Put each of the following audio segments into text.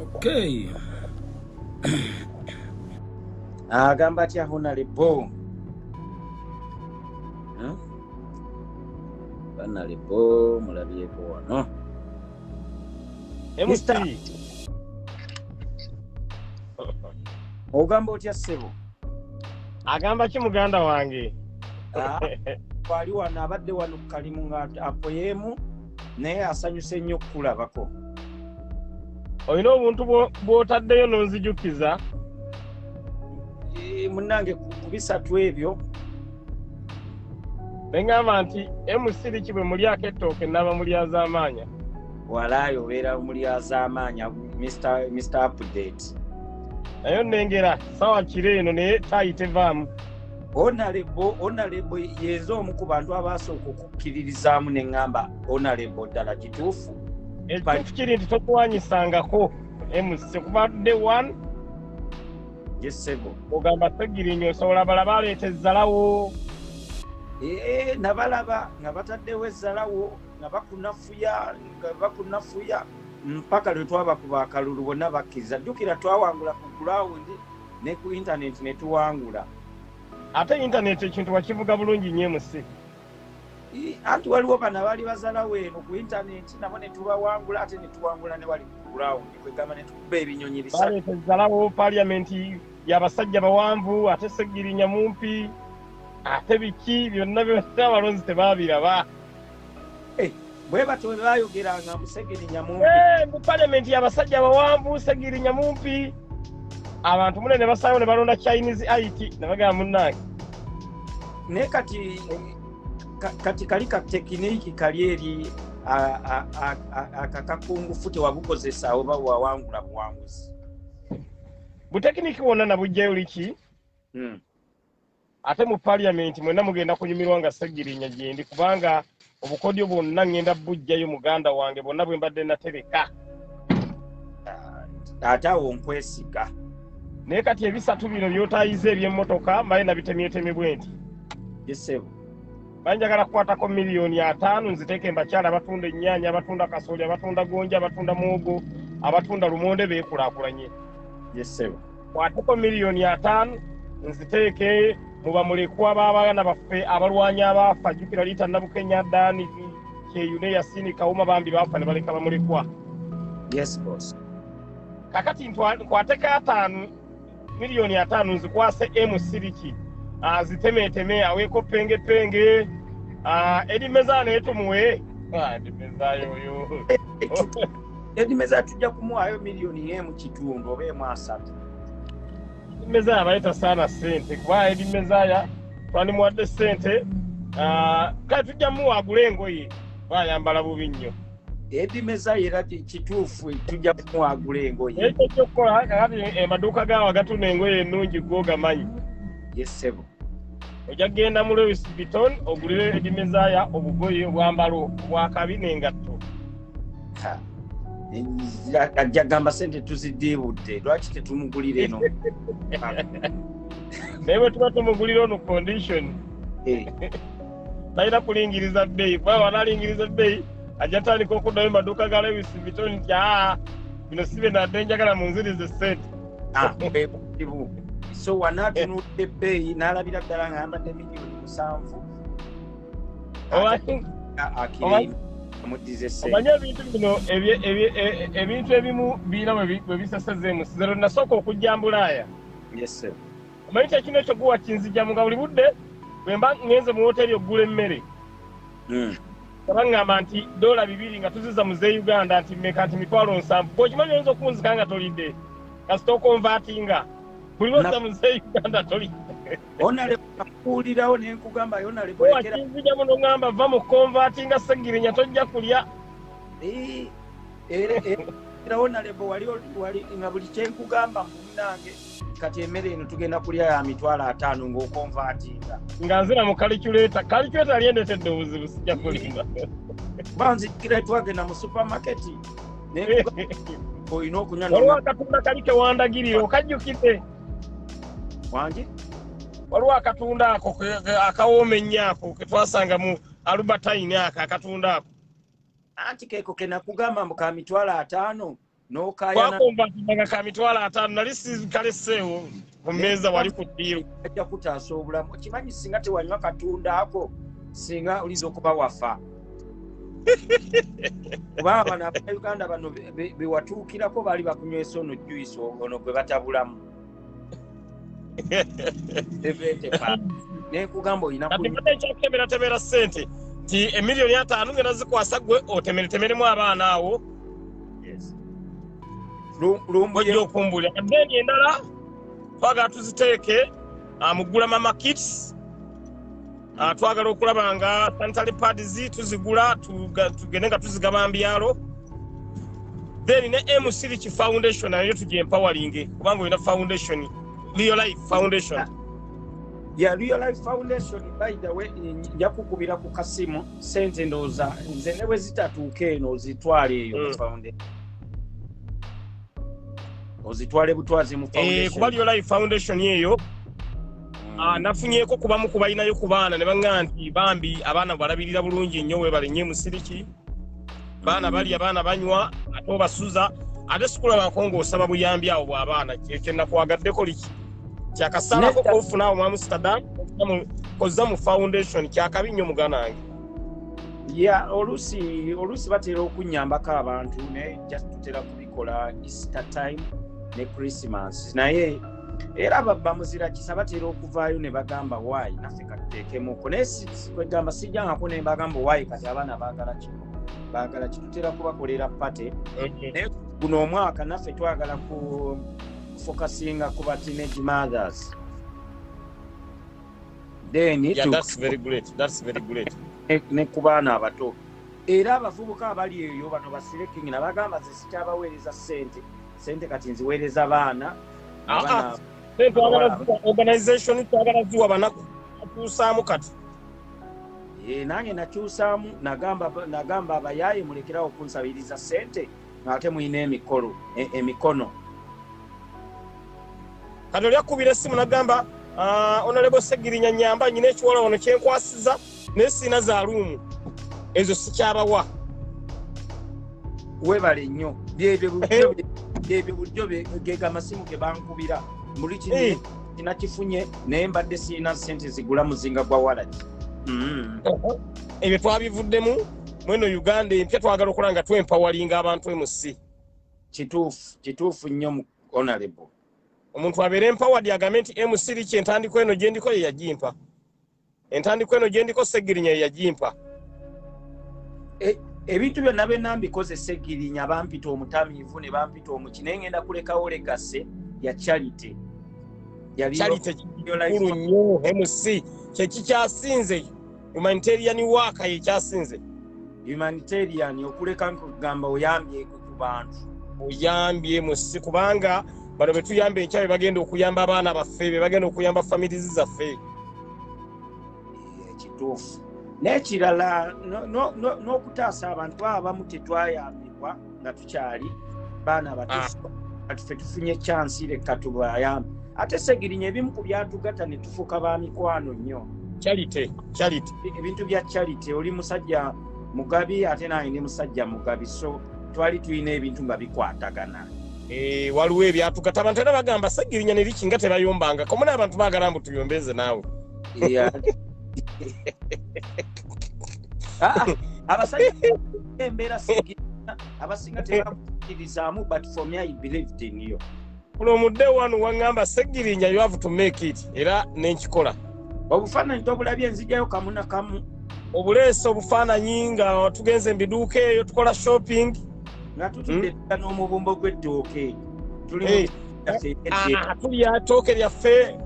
Okay. Agamba atya Honorable. Honorable mulabyeko wano. MC. Ogamba otya ssebo? Agamba ki muganda wange? Wali wano abadde wano kalimu nga apoyemu naye asanyuse nnyo kulabako. Oyina obuntu bw'otaddeyo n'onzijukiza? Munnange ku bisatu ebyo. Bengamba nti MC bwe mulyako ettooke naba mulyazaamaanya. Walaayo obeera mulyazaamaanya Mr. Update. Nayo nnengera sawa kiro eno naye tayi tevaamu. Honorable yenza omu ku bantu abasooka okukkiririzaamu ne ŋŋamba Honorable ddala kituufu. Ekituufu kiri nti tokuwanyisangako MC kubadde one. Yes sebo. Ogamba Ssegirinya osobola bala baleeta ezzalawo. Nabalaba nga bataddewo ezzalawo nga bakunafuya mpaka lwe twaba ku bakalulu bonna bakkiriza. Jjukira twawangula ku ground ne ku internet ne tuwangula. Ate internet ekintu wakivuga bulungi nnyo MC. Anti waliwo bano abaali bazalawo eno ku internet nabo ne tubawangula ate ne tuwangula ne wali ku ground kwegamba ne tukuba ebinyonyi bisatu. Baleeta ezzalawo paliamenti y'abasajja bawanvu ate Ssegirinya mumpi. Ate biki byonna byonna abalonzi tebaabiraba. Bwe batyo bwe baayogeranga mu Ssegirinya mumpi. Mu paliamenti y'abasajja bawanvu Ssegirinya mumpi. Abantu mune ne basaayo ne balonda Chinese IT ne bagamba munnange. Ne kati kali ka tekiniki kali eri akakakungufu tewabukozesa oba wawangula buwanguzi. Butekiniki wonna nabujjayo liki? Ate mu parliament mwenna mugenda kunyumirwa nga Ssegirinya gyendi kubanga obukodyo bwonna ngenda bujjayo muganda wange bonna bwe mbadde natereka. Ate awo nkwesiga. Naye kati ebisatu bino by'otaayiza eby'emmotoka mbaye nabitemyetemye bwenti. Yesebo. Banjagala kukwatako $5,000,000 nziteeke embakyala abatunda ennyaanya, abatunda kasooli, abatunda gonja, abatunda muwogo, abatunda lumonde beekulaakulanye. Yesebo. Kwateko $5,000,000 nziteeke mu bamulekwa b'abaana baffe abalwanyi abaafa. Jjukira Liita Nabukenya Ddaani Kyeyune Yasini Kawuma bambi baafa ne baleka bamulekwa. Yes boss. Kakati nkwateko $5,000,000 nzikwase MC zitemeeteme aweeko penge Edimeza naye tumuwe. Edimeza yoyo. Edimeza tujja kumuwaayo $1,000,000 oba $3. Edimeza abayita saana ssente kuba Edimeza twandimuwadde ssente kale tujja muwa agule engoye bayambala bubi nnyo. Edimeza era kituufu tujja kumuwagula engoye. Ekyo kyokkola kakati amaduuka gaawe agatunda engoye ennungi gw'ogamanyi. Yesebo. Ojja kgenda mu Louis Vuitton ogulire Edimeza obugoye obwambalo bwakabi n'engatto. Ajja gamba ssente tuziddiibudde lwaki tetumugulira eno. Naye bwe tuba tumugulira ono condition talina kulingiriza bbeeyi kuba wanaalingiriza bbeeyi ajja tandika okuddayo mu maduuka ga Louis Vuitton nti bino si bye nadde njagala munzirize ssente. So wanaatunudde ebbeeyi n'alabira ddala nga yambadde $7,000,000 amuddize ssente. Omanye ebintu bino ebintu ebimu biina bwe bisesezeemu sizero nasooka okujja Mbulaaya. Yes sir. Omanyi kyekino ekyo guwa kinzijjamu nga buli budde bwe mba ngenze mu woteeri okugula emmere. Baŋŋamba nti $2 nga tuziza mu Uganda nti mmeka nti $7,000. Bw'okimanyi oyinza okunzika nga tolidde kasita okonvaatinga buli lwoza mu Uganda tolidde. Kuwulirawo ne nkugamba Honorable kinzija muno ŋŋamba va mu konvaatinga Ssegirinya tojja kulya. Era Honorable wali nga buli kye nkugamba munange kati emmere eno tugenda kulya ya $5,000 ng'okonvaatinga. Nga nzira mu calculator lyendetedde obuzibu sijja kulima. Banzikira twagenda mu supermarket olina okunywa waliwo akatunda kali kewandagirira okajjukidde wangi. Waliwo akatunda ako akawooma ennyo ako ke twasanga mu Albertine akatunda ako. Anti keeko ke nakugamba mu ka $5,000 n'okayana twakumva nti ka mitwalo 5 nali sikaleseewo ku mmeeza wali ku ddiiro ajja kutaasa obulamu kimanyi singa tewanywa katunda ako singa oliza okuba wafa kuba abana Uganda bano bewatuukirako baali bakunywesa ono juice ono gwe batabulamu nekugamba olina ekyakemera ssente nti emiliyoni 5 ngena zikwasa gwe otemeretemeremu abaana awo ojja okumbulira addeeni endala twagala tuziteeke mugula mama kits twagala okulaba nga sanitary pads tuzigula tugende nga tuzigaba mbyalo then ne M-Siriki Foundation nayo tujje empowering kubanga olina foundation Real Life Foundation Real Life Foundation by the way yakukubira ku kasimu sente ndoza nze ne bwe zitatuuke eno zitwale eyo foundation ozitwale butwaze mu foundation kuba Real Life Foundation yeyo nafunyeko kubamu kubayinayo ku baana ne banga nti bambi abaana balabirira bulungi nnyo webalenye Musiriki baana bali abaana banywa ate basuza ate sikula bakongo osaba buyambi awo bw'abaana kyekyenna kwagaddeko liki kyakasalako kofuna awo mu Amsterdam koza mu foundation kyakabi nnyo muganange olusi batera okunyambako abantu ne just tutera kubikola Easter time ne Christmas naye era bamuzira kisa batera okuvaayo ne bagamba why naffe katuteekemuko naye kwegamba sijjangako ne bagamba why kati abaana baagala kitutera kubakolera pate naye guno omwaka naffe twagala ku focusinga ku ba teenage mothers then that's very great ne ku baana abato era abavubuka abali eyo bano basireking nabagamba zisitabaweereza sente kati nziweereza baana organization twagala ziwa banaku atuusaamu kati nange nakyusaamu nagamba abayaaye mulekerawo okunsabiriza sente ng'ate muyina emikono kati oli akubira essimu nagamba Honorable Segirinya Nyamba nyina ekiwala wano kyenkwasiza naye siina za luumu ezo sikyabawa webale nnyo byebyo bulijjo gega amasimu ge bankubira buli kinakifunye naye mbadde siina sente zigula muzinga gwa wallet ebyo twabivuddemu mweno Uganda empya twagala okulaba nga twempawalinga abantu emusi kituufu nnyo Honorable omuntu abeera empowered agambe nti M-Siriki entandiko eno gye ndiko ye yagimpa entandiko eno gye ndiko Segirinya ye yagimpa ebintu byonna byonna mbikoze Segirinya bampita omutamiivu ne bampita omuki naye ngenda kulekawo legase ya charity kikulu nnyo MC kyekikyasinze humanitarian worker yekyasinze humanitarian okuleka nkugamba oyambye ku bantu oyambye MC kubanga bano betuyamba enkyabe bagenda okuyamba abaana baffe be bagenda okuyamba families zaffe ekituufu n'ekirala n'okutaasa abantu abamu tetwayambibwa nga tukyali baana batufu kati ffe tufunye chansi leka tubayambe ate Segirinya ebimu ku byatugatta ne tufuuka ba mikwano nnyo charity ebintu bya charity oli musajja mugabi ate naye ne musajja mugabi so twali tulina ebintu nga bikwatagana waliwo ebyatugatta abantu era bagamba Segirinya ne likinga tebayombanga komu n'abantu baagala mbu tuyombeze naawe abasajja embeera Segirinya abasinga tebakkiririzaamu but for me I believed in you olwomudde wano waŋŋamba Segirinya you have to make it era nenkikola obufaananyi tobulabye nzijayo kamu na kamu obuleese obufaananyi nga tugenze embiduuka eyo tukola shopping nga tutudde n'omubumbo gw'ettooke tulya ttooke lyaffe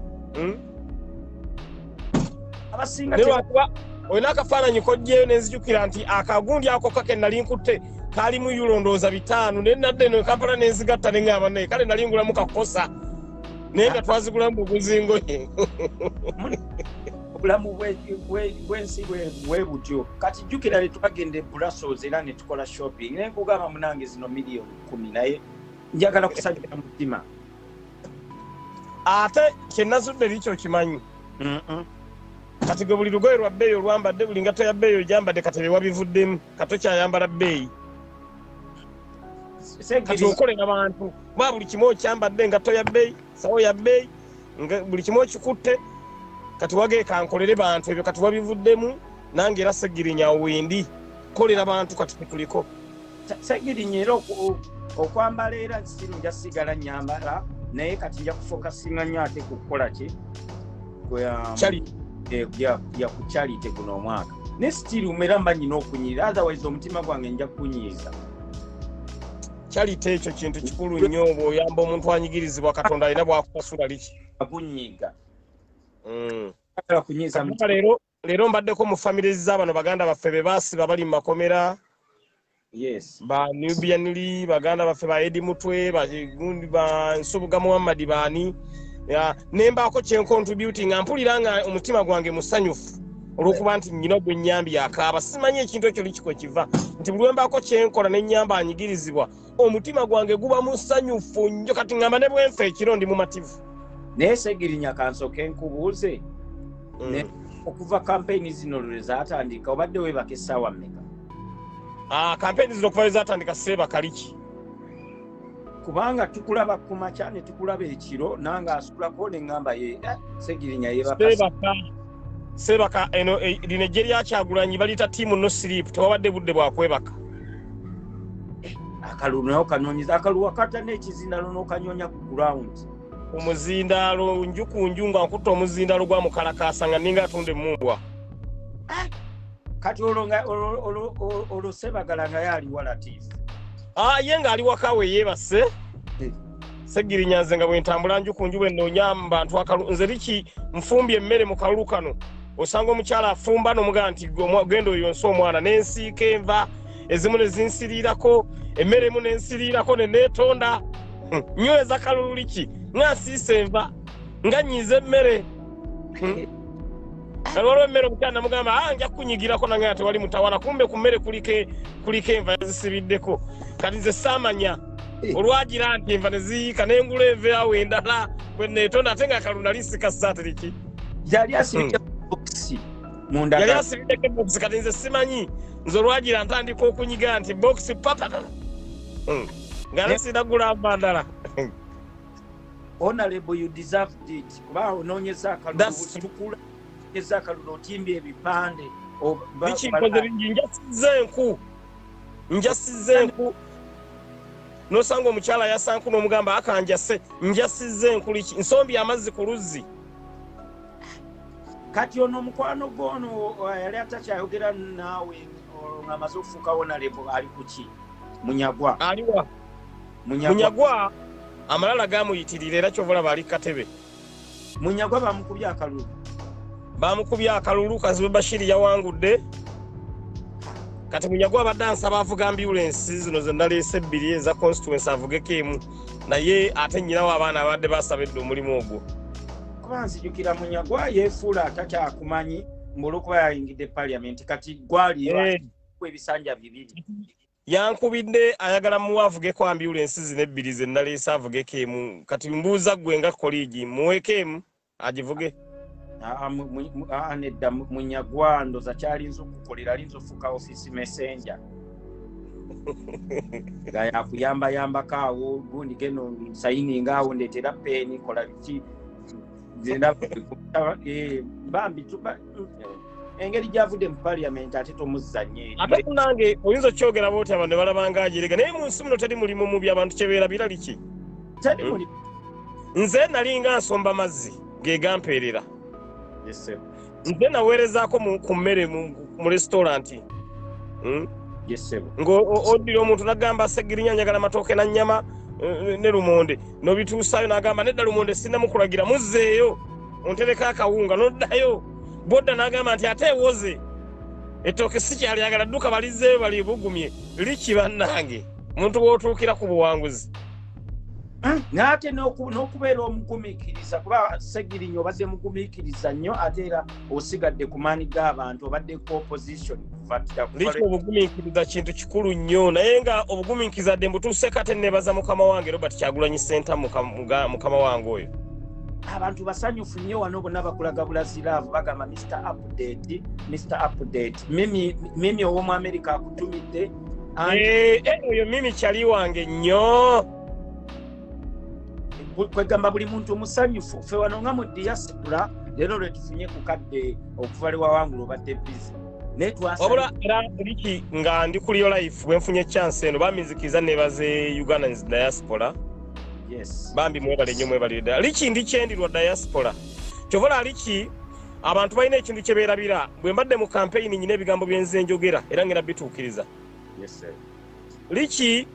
abasinga olina akafaananyi kojjeyo nenzijukira nti akagundi ako kake nali nkutte kaalimu euro ndowooza 5 naye nadde eno Kampala nenzigatta ne ŋŋamba naye kale nali ngulamu kakosa naye nga twazigulamu buzingoye obulamu bw'ensi bwe butyo kati jjukira ne twagenda e Brussels era ne tukola shopping naye nkugamba munange zino miliyoni 10 naye njagala kusajja mutima ate kyenazudde likyo kimanyi kati gwe buli lugoye lwa bbeeyi olwambadde buli ngatto ya bbeeyi ogyambadde kati bewabivuddemu kato kyayambala bbeeyi kati okolera abantu ba buli kimu okyambadde engatto ya bbeeyi sawo ya bbeeyi buli kimu okikutte kati wageeka nkolere bantu ebyo kati wabivuddemu nange era Segirinya wendi kolera bantu kati tuliko Segirinya era okwambala era nja sigala nyambala naye kati nja kufokasinga nnyo ate ku kukola ki ya ku charity guno omwaka ne still umera mba nyina okunyirira otherwise omutima gwange nja kunyiza charity ekyo kintu kikulu nnyo bw'oyamba omuntu anyigirizibwa Katonda alina bw'akukasula liki akunyiga leero mbaddeko mu famire z'abano baganda baffe be baasiba bali mu makomera yes ba Nubianili baganda baffe ba Edi Mutwe ba Nsubuga Muhammad baani nembaako kyencontributing mpulira nga omutima gwange musanyufu olw'okuba nti nnyina gwe nnyambi akaaba simanyi ekintu ekyo likiko kiva nti buli wembaako kyenkola n'ennyamba anyigirizibwa omutima gwange guba musanyufu nnyo kati ngamba ne bwenfa ekiro ndi mumativu naye Segirinya kansoke nkubuuze okuva kampeyini zino lwe zaatandika obadde weebaka essaawa mmeka kampeyini zino okuva lwe zaatandika seebaka liki kubanga tukulaba ku makya ne tukulaba ekiro nange asulako ne ngamba ye Segirinya yeebaka seebaka eno lino ejje lya Kyagulanyi baliyita tiimu no sleep tewabadde budde bwakwebaka akalulu nayo kanoonyeza akalulu wakata n'ekizindaalo n'okanyonya ku ground omuzindaalo nju ku nju nga nkutta omuzindaalo gwa mukalakaasa nga ninga atunda emmumbwa kati olwo Sebagala nga yaliwa Latifu ye nga ali waka we yeebase Segirinya nze nga bwe ntambula nju ku nju bwe nnoonya mu bantu akalulu nze liki nfumbye emmere mu kalulu kano osanga omukyala afumba n'omugamba nti genda oyonse omwana n'ensiika enva ezimu ne zinsiriirako emmere emu n'ensiriirako ne neetonda nyweza kalulu liki ng'asiisa enva nga nnyiza emmere waliwo emmere omukyala namugamba nja kukunyigirako nange nga tewali mutawana kumbe ku mmere kuliko enva yazisibiddeko kati nze saamanya olwagira nti enva ne ziyiika n'engula enva awo endala bwe neetonda ate nga kalulu nali sikassaate liki yali asibidde boxi munda yali asibidde boxi kati nze simanyi nze olwagira ntandika okunyiga nti boxi patata nga nesinagula mbandala honorable you deserved it kuba onoonyeza akalulu tukula eza akalulu otimbye ebipande bikinkoze bingi njasizze enku nosanga omukyala yasanku n'omugamba akanjase njasizze enku liki nsombi amazzi ku luzzi kati ono omukwano gwono yali atakyayogera naawe ng'amaze okufuuka honorable ali kuki Munyagwa aliwa Munyagwa amalala gamuyitirira era kyovulaba ali katebe Munyagwa bamukubya akalulu Kazibe Bashiri yawangudde kati Munyagwa abadde ansaba avuga ambulance zino ze ndaleese ebbiri eza constituency avugeko emu naye ate nnyinawo abaana abadde basabedde omulimu ogwo kuba nzijukira Munyagwa yeefuula atakyakumanyi mbulwokuba yayingidde parliament kati gwali ebisanja bibiri yankubidde ayagala muwavugeko ambulance zino ebbiri ze ndaleese avugeko emu kati mbuuza ggwe nga kolegi muweeko emu agivuge nedda Munyagwa ndoza kyalinza okukolera alinza ofuuka office messenger nga yakuyambayambako awo gundi geno sayininga awo ndeetera peeni kola biki bambi engeri gyavudde mu parliament ate tomuzanye ate kunange oyinza okyogera booti abantu ne balabanga agirega naye mu nsi muno teri mulimu mubi abantu kyebeerabira liki nze nalinga nsomba mazzi ge gampeerera nze naweerezaako ku mmere mu restauranti ng'oddira omuntu nagamba Segirinya njagala matooke na nnyama ne lumonde n'obituusaayo n'agamba nedda lumonde sinnamukulagira muzzeeyo ontereka akawunga n'oddayo bodda n'agamba nti ate ewoze ettooke si kyalyagala dduka balizzeeyo balibugumye liki bannange omuntu bw'otuukira ku buwanguzi n'ate n'okubeera omugumiikiriza kuba Segirinya obadde mugumiikiriza nnyo ate era osigadde ku maani g'abantu obadde ku opposition liki obugumiikiriza kintu kikulu nnyo naye nga obugumiikiriza dde mbutuuseeko ate neebaza mukama wange Robert Kyagulanyi Ssentamu mukama wange oyo abantu basanyufu nnyo wano bonna bakulaga bulaziraavu bagamba Mr. Update mimi ow'omu America akutumidde Oyo mimi kyali wange nnyo. Kwegamba buli muntu omusanyufu ffe wano nga mu diaspora leero lwe tufunye ku kadde okuva li wawangula obadde busy naye wabula era liki nga ndi kuli yo life bwe nfunye chance eno baminzikiriza nebaze Ugandans diaspora. Yes. Bambi mwebale nnyo mwebale ddala. Liki ndi kyendirwa diaspora. Kyovola liki abantu balina ekintu kye beerabira bwe mbadde mu campaign nyina ebigambo byenze njogera era ngera bituukiriza. Yes sir. Liki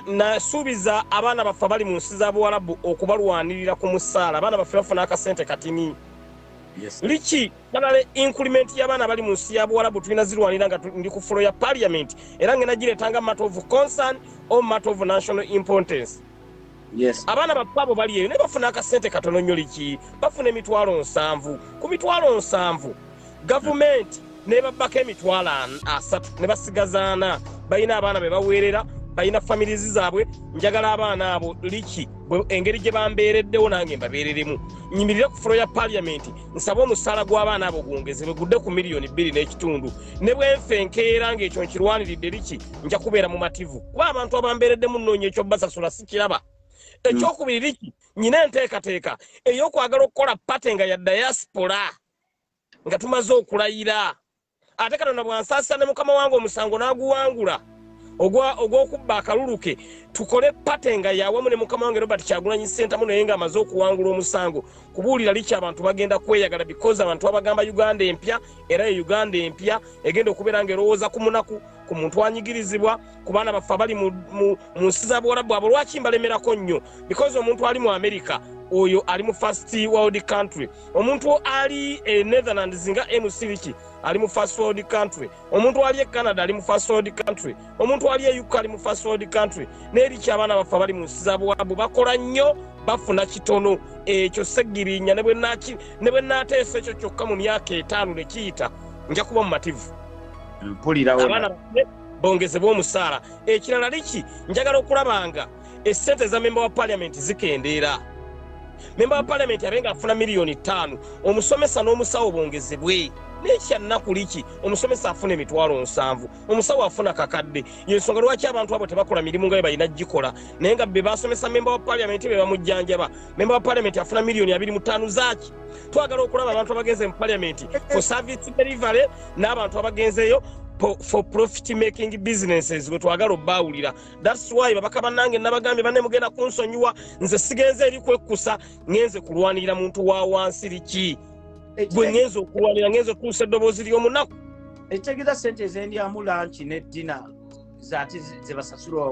nasuubiza abaana baffe bali mu nsi za Buwarabu okubalwanirira ku musaala abaana baffe bafuna akasente katini. Yes. Liki balale increment y'abaana bali mu nsi ya Buwarabu tulina zirwanira nga ndi ku floor ya parliament era ngena giretanga matter of concern or matter of national importance. Yes. Abaana baffe abo bali eyo ne bafuna akasente katono nnyo liki bafuna emitwalo 7 ku mitwalo 7 government ne babbako emitwalo 3 ne basigazaana balina abaana be baweerera balina families zaabwe njagala abaana abo liki engeri gye bambeereddewo nange mbabeereremu nyimirire ku floor ya parliament nsaba omusaala gw'abaana abo gwongezebwe gudde ku miliyoni 2.5 ne bwenfe nkeera ng'ekyo nkirwaniridde liki nja kubeera mu mativu kuba abantu abambeereddemu nnoonya ekyo basasula sikiraba. Ekyokubiri liki nyina enteekateeka ey'okwagala okukola patenga ya diaspora nga tumaze okulayira ate Katonda bwansaasira ne mukama wange omusango n'aguwangula ogw'okubba akaluluke tukole patenga yawamu ne mukama wange Robert Kyagulanyi Ssentamu naye nga amaze okuwangula omusango kubuulira liki abantu bagenda kweyagala because abantu abagamba Uganda empya era Uganda empya egenda okubeera ng'erowooza ku munaku ku muntu anyigirizibwa ku baana baffe abali mu nsi za Buwarabu abo lwaki mbalemerako nnyo because omuntu ali mu America oyo ali mu first world country omuntu ali Netherlands nga MC liki ali mu first world country omuntu ali Canada ali mu first world country omuntu ali UK ali mu first world country n'eriki abaana baffe abali mu nsi za Buwarabu bakola nnyo bafuna kitono ekyo segirinya ne bwe naateesa ekyo kyokka mu myaka 5 ne kiyita nja kuba mu mativu mpulirawo abaana bongezebwa omusaala. Ekirala liki njagala okulabanga essente za member wa parliament zikendeera. Member wa parliament abenga afuna miliyoni 5 omusomesa n'omusawo bongezebwe n'ekyannaku liki omusomesa afuna emitwalo 7 omusawo afuna kakadde yensonga lwaki abantu abo tebakola mirimu nga balina gikola naye nga be basomesa member wa parliament be bamujjanjaba. Member wa parliament afuna miliyoni 25 zaaki. Twagala okulaba abantu abagenze mu parliament for service delivery n'abantu abagenzeyo for profit making businesses bwe twagala obbawulira. That's why babaka bannange nabagambye banne mugenda kunsonyiwa nze sigenze eri kwekkusa ngenze kulwanirira muntu wa wansi liki bwe ngenze okulwanira ngenze okutuusa eddoboozi ly'omunaku. Ekitegeeza ssente ez'endyamu lanchi ne dina zaati ze basasula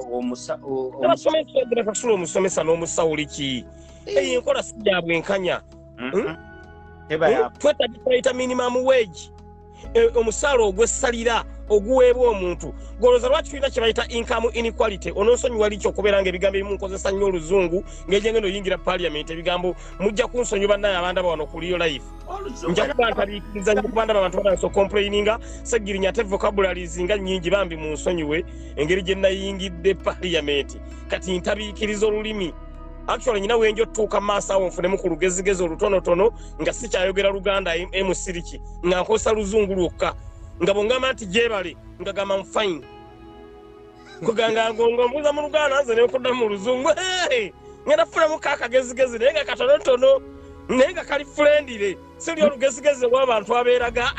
omusomesa n'omusawo liki eyo enkola si ya bwenkanya. Twetagisa minimum wage omusaala ogw'essalira oguweebwa omuntu goloza lwaki tulina kye bayita income inequality ononsonyiwa liki okubeera ng'ebigambo ebimu nkozesa nnyo oluzungu ng'egyengendo oyingira parliament ebigambo mujja kunsonyiwa bannaye abandaba wano ku liyo life nja kuba ntabiikiriza nnyo kubandaba abantu badanso complaininga segirinya ate vocabularies nga nnyingi bambi mu nsonyiwe engeri gye nayingidde parliament kati ntabiikiriza olulimi. Actually nyina wenjo tuuka maaso awo nfunemu ku lugezigezi olutonotono nga sikyayogera Luganda emusiriki nga nkosa luzungu lwokka nga bongamba nti gyebale nga gamba mfine kuganga ngombuza mu Luganda nze nekoda mu luzungu ngenda funamu kakagezigezi naye nga katonotono naye nga kali friendly siri olugezigezi lw'abantu abeeraga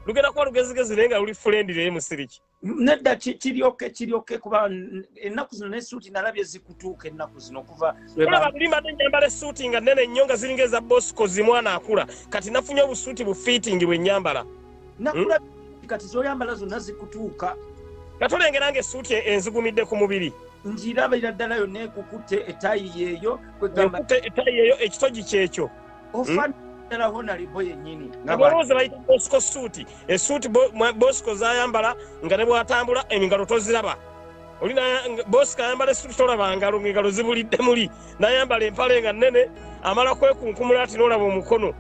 lugenda kuba lugezigezi naye nga luli friendly emusiriki nedda kiryoke kuba ennaku zino n'essuuti nalabye zikutuuka ennaku zino kuva olaba bulimba nyambala essuuti nga nnene nnyo nga ziringa eza Bosco zimwana akula kati nafunye obusuuti bufiitingi bwe nyambala nakula kati zoyambala zonna zikutuuka katolengera ng'essuuti enzigumidde ku mubiri njirabira ddala yonna ekukutte etayi yeeyo etayi yeeyo ekitogi kyekyo honalibo yennyini abalowooza bayita Bosco suuti essuuti Bosco zayambala nga ne bw'atambula engalo toziraba olina Bosco ayambala essuuti tolaba ngalo ngalo zibulidde muli n'ayambala empale nga nnene amala kwekunkumula ati n'olaba omukono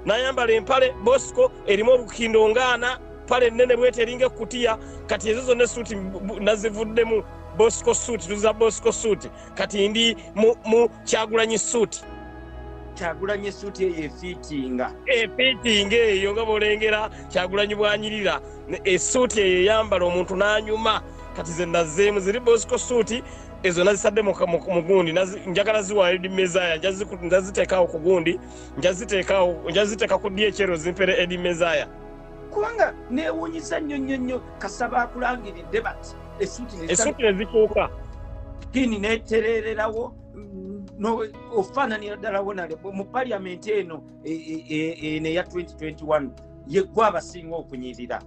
n'ayambala empale Bosco erimu olukindo ngaana pale nnene bwete eringa ekkutiya kati ezo zonna essuuti nazivuddemu Bosco suuti tuza Bosco suuti kati ndi mu Kyagulanyi suuti Kyagulanyi essuuti eyo efiitinga eyo nga bw'olengera Kyagulanyi bw'anyirira essuuti eyo eyambala omuntu n'anyuma kati ze nazzeemu ziri Bosco suuti ezo nazisadde mu gundi njagala ziwa Eddie Mezaya njaziteekawo ku gundi njaziteeka ku DHL zimpere Eddie Mezaya kubanga neewuunyiza nnyo Kasaba akulangiridde bati essuuti nezikyuka kini neeterererawo ofaananira ddala wonale mu paliamenti eno eya 2021 yeggwe abasinga okunyirira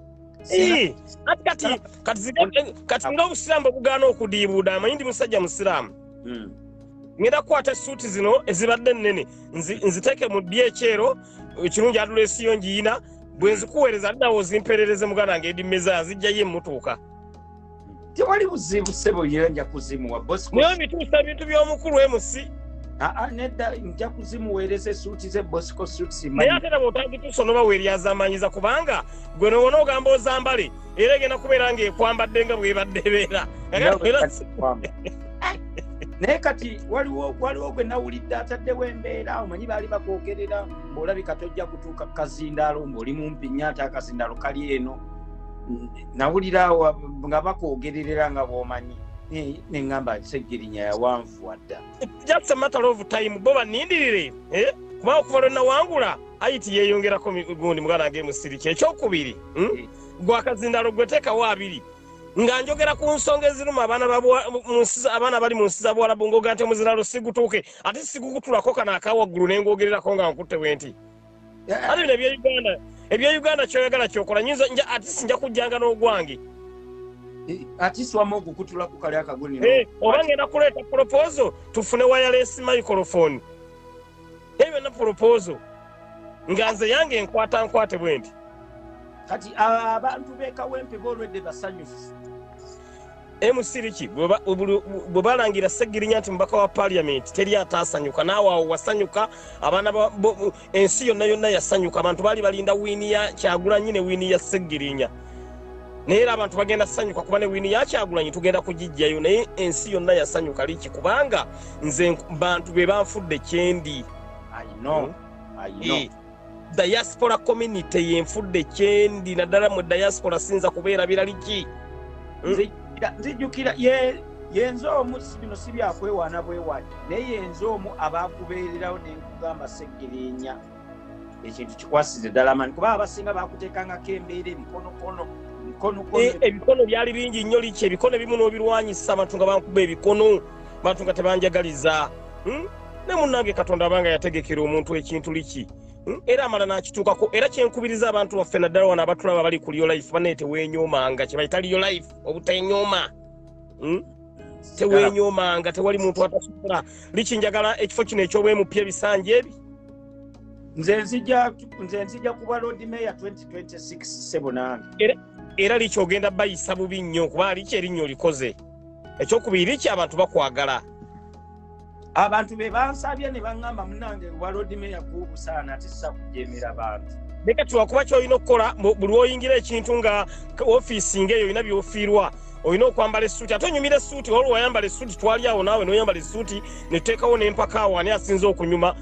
kati ng'obusiraamu bugaana okudiibuuda amanyi ndi musajja musiraamu ngenda kukwata essuuti zino ezibadde ennene nziteeke mu DHL ekirungi adulesi yo ngiina bwe nzikuweereza addawo zimperereze muganda nga Eddie Mezaya zijjayo emmotoka tewali buzibu ssebo era nja kuzimuwa naye bituusa bintu by'omukulu MC nedda nja kuzimuweereza essuuti ze Bosco suits naye ate nabo otandituusa onoba weeryazamanyiza kubanga gwe nowona ogamba ozambale era egenda kubeera ng'ekwambadde nga bwebadde ebeera naye kati waliwo gwe nawulidde ataddewo embeera omanyi baali bakwogerera ng'olabika tojja kutuuka kazindaalo ng'oli mumpi nnyo ate akazindaalo kali eno nawulira nga bakwogererera nga bw'omanyi neŋŋamba Seggirinya yawanvu wadda just a matter of time bo banindirire kubanga okuva lwe nawangula ayiti yeeyongerako gundi muganda ng'emusiriki ekyokubiri gwe akazindaalo gwe teekawo abiri nga njogera ku nsonga eziruma abaana bali mu nsi za Buwarabu ng'ogera nti omuziraalo sigutuuke ate sigukutulako kano akawaggulu ne ngogererako nga nkutte bwenti ate bino ebya Uganda kyoyagala kyokola ate sinja kujjanga n'ogwange ati swamu okukutula ku kali akaguni oba ngenda kuleeta proposal tufune wireless microphone ebyo na proposal nga nze yange nkwate bwenti kati abantu beekawempe boolwedde basanyufu emusiriki bwe balangira Seggirinya nti mubaka wa parliament teri ataasanyuka naawe awo wasanyuka abaana ensi yonna yasanyuka abantu baali balinda wiini ya Kyagulanyi ne wiini ya Seggirinya naye era abantu bagenda ssanyuka kuba ne wiini ya Kyagulanyi tugenda kugijjayo naye ensi yonna yasanyuka liki kubanga nze bantu be banfudde kyendi diaspora community yenfudde kyendi naddala mu diaspora sinza kubeerabira liki nzijjukira yenze omu bino si byakwewaana bwewali naye yenze omu abaakubeererawo nenkugamba Seggirinya ekintu kikwasize ddala mani kuba abasinga bakuteekangako embeera ebikono byali bingi nnyo liki ebikono ebimu n'obirwanyisa abantu nga bankuba ebikono bantu nga tebanjagaliza ne munnange Katonda abanga yategekera omuntu ekintu liki era amala n'akituukako era kyenkubiriza abantu baffe naddala wano abatulaba bali ku Lyo Life bane teweenyoomanga kye bayita Lyo Life obutenyooma teweenyoomanga tewali muntu atasobola liki njagala ekifo kino eky'obwemupya ebisanja ebi nze nzija kuba Lord Mayor 2026 ssebo nange era liki ogenda bayisa bubi nnyo kuba liki erinnya olikoze ekyokubiri liki abantu bakwagala abantu be bansabye ne baŋŋamba munnange wa Lord Mayor kuubusaana ate sisa kujeemera bantu leka tuwakuba kyolina okukola buli oyingira ekintu nga ofiisi ng'eyo olina byofiirwa olina okwambala essuuti ate onyumira essuuti waliwo wayambala essuuti twali awo naawe n'oyambala essuuti netuteekawo n'empaka awo ani asinze okunyuma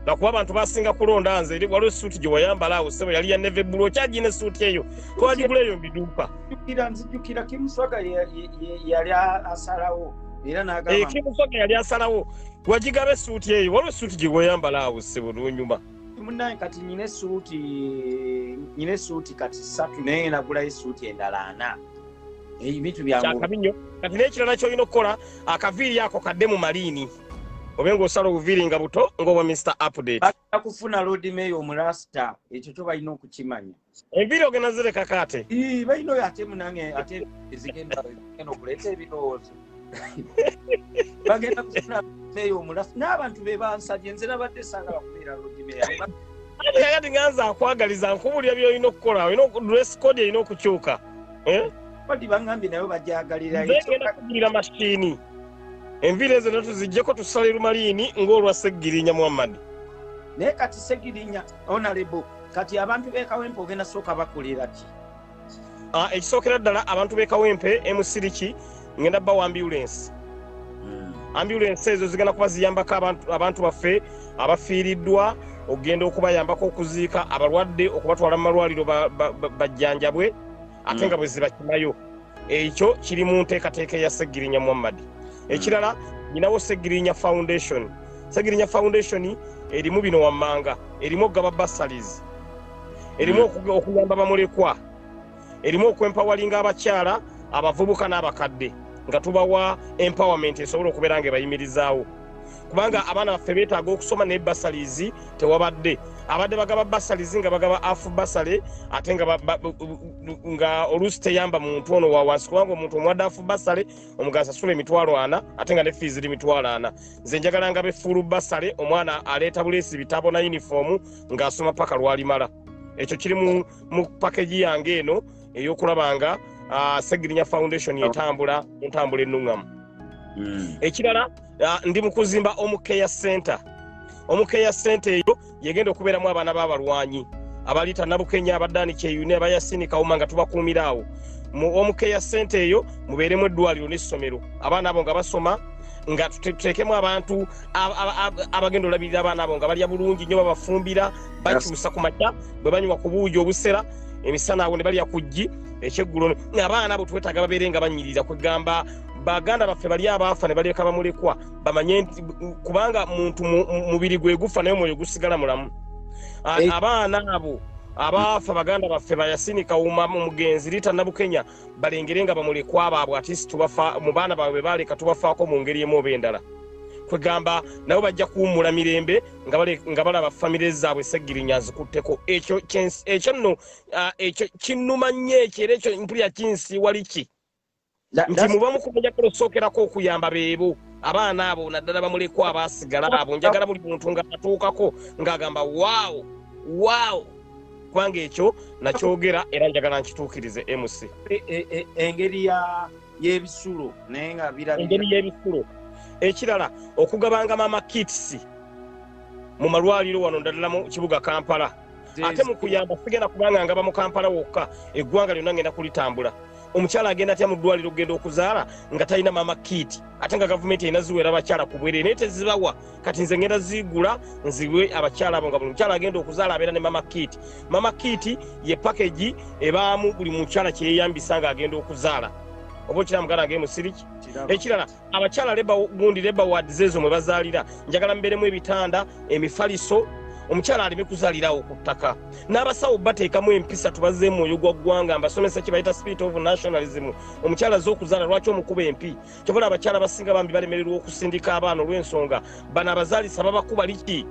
nakuba abantu basinga kulonda nze waliwo essuuti gye wayambala awo ssebo yali ya neve bulu okyagina essuuti eyo twagigula eyo mbiduuka nzijjukira Kimuswaga yali asalawo era n'agamba Kimuswaga yali asalawo wagigaba essuuti eyo waliwo essuuti gye wayambala awo ssebo n'onyuma munnaye kati nyina essuuti kati 3 naye nagulayo essuuti endala 4 ebintu byangu kati n'ekirala kyolina okukola akaviiri ako kadde mu maliini obe ng'osala obuviiri nga buto ng'obwa Mr. Update bakufuna Lord Mayor omurasta ekyo kyo balina okukimanya enviiri ogenda zirekako ate balina oyo ate munange ate ezigenda okuleeta ebirowoozo bagenda kufuna Mayor omurasta n'abantu be bansabye nze nabadde saagala kubeera Lord Mayor kati nganza akwagaliza nkubulira byolina okukola olina dress code erina okukyuka kodi bangambye nayo bajagalira genda kugirira mashini enviiri ezo netuziggyeko tusale lumaliini ng'olwa Seggirinya Muhammad naye kati Seggirinya honorable kati abantu b'ekawempe ogenda sooka bakolera ki ekisookera ddala abantu b'ekawempe emusiriki ngenda bbawo ambulance ezo zigenda kuba ziyambako abantu baffe abafiiriddwa okugenda okubayambako okuziika abalwadde okubatwala mu malwaliro bajjanjabwe ate nga bwe zibakimayo ekyo kiri mu nteekateeka ya Segirinya Muhammad. Ekirala nyinawo Segirinya Foundation. Segirinya Foundation erimu bino wammanga, erimu okugaba bursaries, erimu okuyamba bamulekwa, erimu okwempawalinga abakyala, abavubuka n'abakadde nga tubawa empowerment esobola okubeera nga ebayimirizaawo. Kubanga abaana baffe beetaaga okusoma ne bursaries tewabadde. Abadde bagaba bursaries nga bagaba half bursary ate nga oluusi teyamba muntu ono wa wansi, kubanga omuntu omwadde half bursary omugaso asula emitwalo 4 ate nga ne fees ziri mitwalo 4. Nze njagala nga be full bursary, omwana aleeta buleesi bitabo na uniform ng'asoma paka lwalimala. Ekyo kiri mu package yange eno ey'okulaba nga Segirinya Foundation yetambula entambula ennungamu. Ekirala ndi mu kuzimba Omukeya Center. Omukeya Center eyo yegenda okubeeramu abaana b'abalwanyi abalita Nabukenya, Abadani Kyeyune, Abayasini Kawuma nga tubakuumiraawo. Mu Omukeya Center eyo mubeeremu eddwaliro n'essomero, abaana abo nga basoma, nga tuteekemu abantu abagenda olabirira abaana abo nga balya bulungi nnyo, babafumbira, bakyusa ku makya, bwe banywa ku buugi obusera, emisana abo ne balya ku ggi, ekyeggulo abaana abo twetaaga babeere nga banyirira, kwegamba baganda baffe bali abaafa ne baleka bamulekwa bamanye nti kubanga muntu mubiri gwe gufa naye omwoyo gusigala mulamu. Abaana abo abaafa baganda baffe Bayasini Kawuma mu Mugenzi Rita Nabukenya balengere nga bamulekwa baabwe ati tubafa mu baana baabwe baleka tubafaako mu ngeri emu oba endala. Kwegamba nabo bajja kuwummula mirembe nga balaba famire zaabwe Segirinya zikutteko. Ekyo nno ekyo kinnuma nnyo, ekyo ekyo mpulira kinsiiwa liki nti muba mukumenya kulosookerako okuyamba beebo abaana abo naddala bamulekwa abaasigala abo. Njagala buli muntu nga atuukako ng'agamba waawo kubanga ekyo nakyogera era njagala nkituukirize MC. Engeri y'ebisulo naye nga birabira engeri y'ebisulo. Ekirala okugabanga mama kits mu malwaliro wano naddala mu kibuga Kampala. Ate mu kuyamba sigenda kubanga ngaba mu Kampala wokka, eggwanga lyonna ngenda kulitambula. Omukyala agenda atya mu ddwaliro ogenda okuzaala nga talina mama kit, ate nga gavumenti erina ziwera abakyala ku bwere naye tezibawa. Kati nze ngenda zigula nziwe abakyala abo nga buli mukyala agenda okuzaala abeera ne mama kit. Mama kit ye package ebaamu buli mukyala kyeyeyambisa nga agenda okuzaala. Oba okira ge musiriki. Ekirala abakyala gundi leba wards ezo mwe bazaalira njagala mbeeremu ebitanda, emifaliso, omukyala alime kuzaalirawo ku ttaka. N'abasawo bateekamu empisa tubaze mwoyo gwa ggwanga mbasomesa kye bayita spirit of nationalism. Omukyala z'okuzaala lwaki omukuba empi? Kyobola abakyala basinga bambi balemererwa okusindika abaana olw'ensonga bano abazaalisa babakuba liki.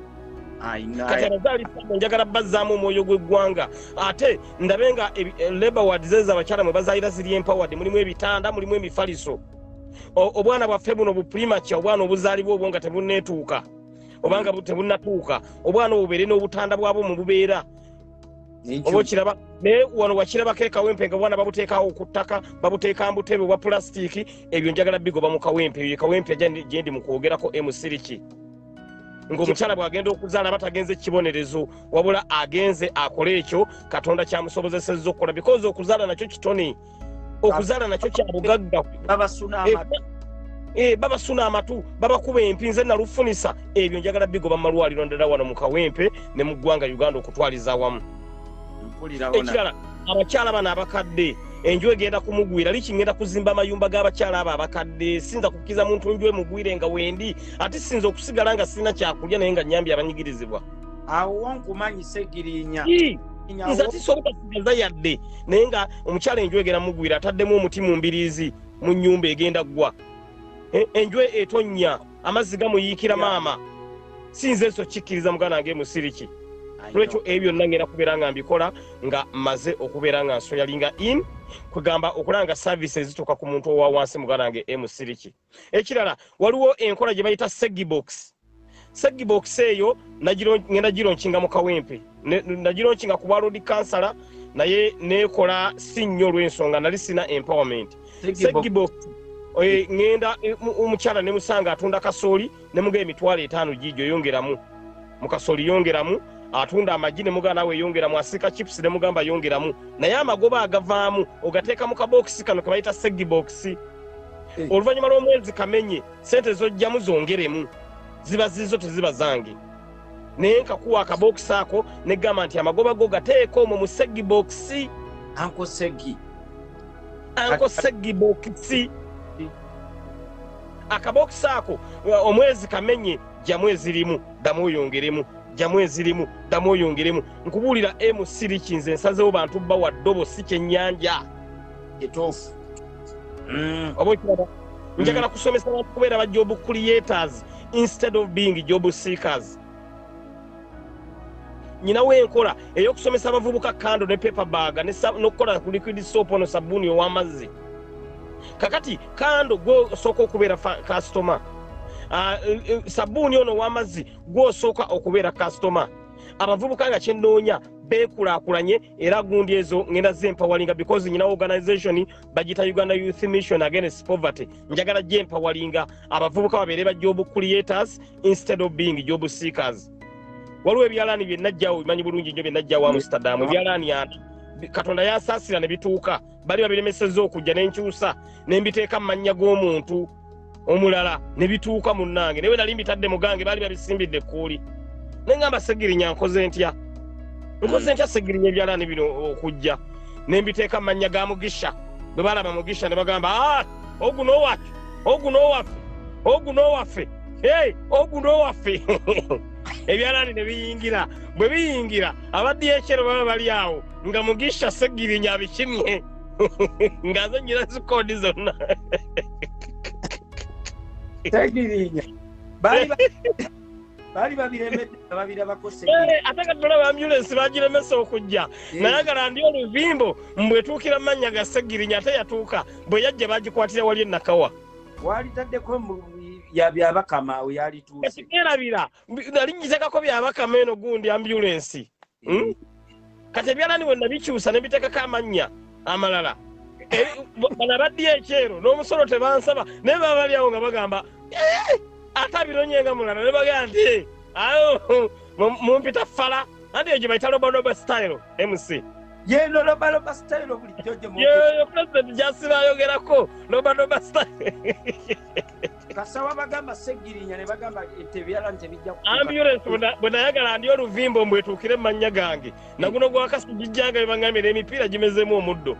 Kati abazaalisa njagala bazzaamu omwoyo gw'eggwanga. Ate ndabe nga labor wards ezo abakyala mwe bazaalira ziri empowered, mulimu ebitanda, mulimu emifaliso. Obwana bwaffe buno buprimature, obwana obuzaalibwa obwo nga tebunneetuuka obanga tebunnatuuka, obwana obubeere n'obutanda bwabo mu bubeera. Oba okiraba naye wano wakirabako ekawempe nga obwana babuteekawo ku ttaka, babuteeka mu butebe obwa pulasitiiki, ebyo njagala bigoba mu kawempe. Eyo kawempe gye ndi mu kwogerako emusiriki. Ng'omukyala bw'agenda okuzaala batagenze kibonerezo wabula agenze akole ekyo Katonda kyamusobozesezza okukola, because okuzaala nakyo kitone, okuzaala nakyo kya bugagga. Babasuna amatu, babakuba empinze na lufunisa. Ebyo njagala bigoba malwaliro ndala wano mu kawempe ne mu ggwanga Uganda okutwaliza awamu. Ekirala abakyala bano abakadde enju egenda kumugwira, liki ngenda kuzimba amayumba g'abakyala abo abakadde, sinza kukiza muntu nju emugwire nga wendi, ate sinza okusigala nga sina kyakulya naye nga nyambye abanyigirizibwa. Awo wankumanyi Segirinya nze tisobola kusigaza yadde naye nga omukyala enju egenda mugwira ataddemu omuti mu mbiriizi mu nnyumba egenda ggwa. Enju etonnya amazzi gamuyiikira maama, sinze eso kikkiriza muganda wange musiriki. Lwekyo ebyo nangenda kubeera nga mbikola nga maze okubeera nga nsoyalinga in kwegamba okulanga services zituuka ku muntu owa wansi muganda wange musiriki. Ekirala waliwo enkola gye bayita Segibox. Segibox eyo ngenda gironkinga mu kawempe, nagironkinga ku bwalodi kansala naye nekola si nnyo olw'ensonga nali sina empowerment. Segibox ngenda omukyala ne musanga atunda kasooli ne muga emitwalo 5 gijjo yongeramu mu kasooli yongeramu, atunda amagi ne mugana nawe yongeramu, asika chips ne mugamba yongeramu, naye amagoba agavaamu ogateeka mu kabokisi kano ke bayita Segibox. Oluvannyuma lw'omwezi kamenye sente zojjamu zongeremu, ziba zizo teziba zange. Naye nkakuwa akabokisi ako negamba nti amagoba go gateeka omwo mu Segibox. Anko Segi anko segibokisi akabokisi ako omwezi kamenye jamwezi limu damuyongeremu jamwezi limu damuyongeremu nkubulira MC kinze nsazewo bantu bawa ddobo si kyennyanja kitofu obokiraba njagala kusomesa abantu kubeera ba job creators instead of being job seekers. Nyina wenkola eyokusomesa abavubuka kando ne paper bag nokukola liquid soap no sabuni ow'amazzi kakati kando go soko okubeera customer sabuni ono w'amazzi go soka okubeera customer abavubuka nga kyennoonya beekulaakulanye era gundi ezo ngenda zempawalinga because nyina organization bagita Uganda Youth Mission Against Poverty njagala jempawalinga abavubuka babeere ba job creators instead of being job seekers. Waliwo ebyalaani bye najjawo bimanyi bulungi nnyo bye najjawo Amsterdam ebyalaani yani Katonda yasaasira ne bituuka bali babiremesezza okujja n'enkyusa ne mbiteeka mu mannya g'omuntu omulala ne bituuka munnange newe nali mbitadde mugange baali babisimbidde ekkuuli ne ngamba Segirinya nkoze ntya Segirinya ebyalaani bino okujja ne mbiteeka mu mannya ga Mugisha bwe balaba Mugisha ne bagamba oguno waffe oguno waffe ebyalaani ne biyingira bwe biyingira abadde ekyero baba bali awo nga Mugisha Segirinya abikimye ngaze nyina zikoodi zonna Segirinya bali babiremedde babirabako ate katola ba ambulance bagiremesa okujja nayagala ndi oluvimbo mbwetuukira mannya ga Segirinya ate yatuuka bwe yajja bagikwatira wali enakawa walitaddeko ya byabakama yali tuuse erabira nali ngitekako byabakama eno gundi ambulance kati ebyalaani wenna bikyusa ne biteekako amannya amalala bana baddi ekyero n'omusolo tebansaba naye baba bali awo nga bagamba ate abironyenga mulala ne bagamba nti mumpita fala anti egyo bayita lobadoba style MC yeno lobadoba style bulijjo president jasiba ayogerako lobadoba style kasawa bagamba Segirinya ne bagamba tebyalaani tebijja ambulance bwe nayagala ndi oluvimbo mbwetuukire mu mannya gange naguno gwakasugijjanga bebangambira emipiira gimezeemu omuddo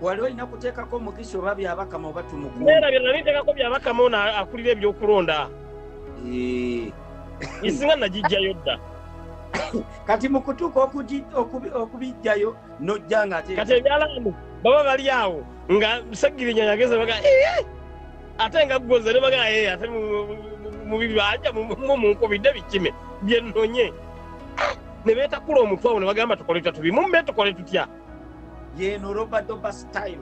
waliwo olina kuteekako Mugisha oba byabakama oba tumugu era byonna niteekako byabakama ono akulira ebyokulonda isinga nagijjayo dda kati mu kutuuka okubijjayo nojjanga ate kati ebyalaani baba bali awo nga Segirinya yageze baga ate nga ggoze ne baga ate mu bibanja munkubidde bikime byennonye ne beetakula omutwe awo ne bagamba tukole tutya tubimumbe tukole tutya yeno lobadoba style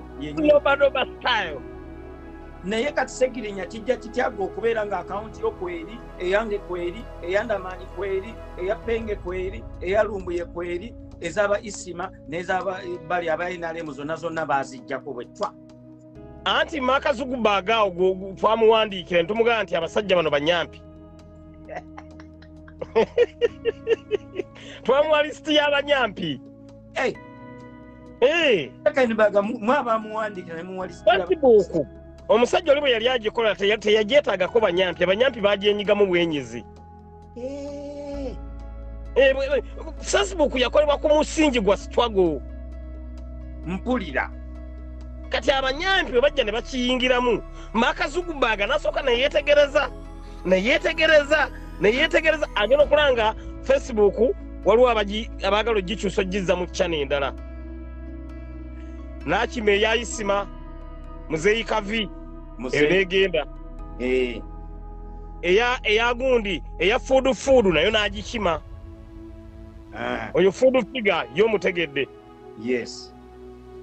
naye kati Segirinya kijja kityaga okubeera nga akawunti yo kweri eyange kweri eyandamaani kweri eyapenge kweri eyalumbuye kweri ezaba Isima n'ezaba bali abayinalemu zonna bazijjako bwetwa anti Makazugubaga awo twamuwandiikira ntumugaa nti abasajja bano banyampi twamuwa lisiti y'abanyampi Facebook omusajja oli bwe yali agikola teyagyetaagako banyampi abanyampi bagyenyigamu bwenyizi Facebook yakolebwa ku musingi gwa struggle mpulira kati abanyampi bwe bajja ne bakiyingiramu Makazugubaga nasooka neyetegereza agenda okulanga Facebook waliwo abaagala ogikyusa ogizza mu channel endala nakima eya Isima Muzeyi Kavi eyo negenda eya gundi eya food nayo nagikima oyo food figure y'omutegedde yes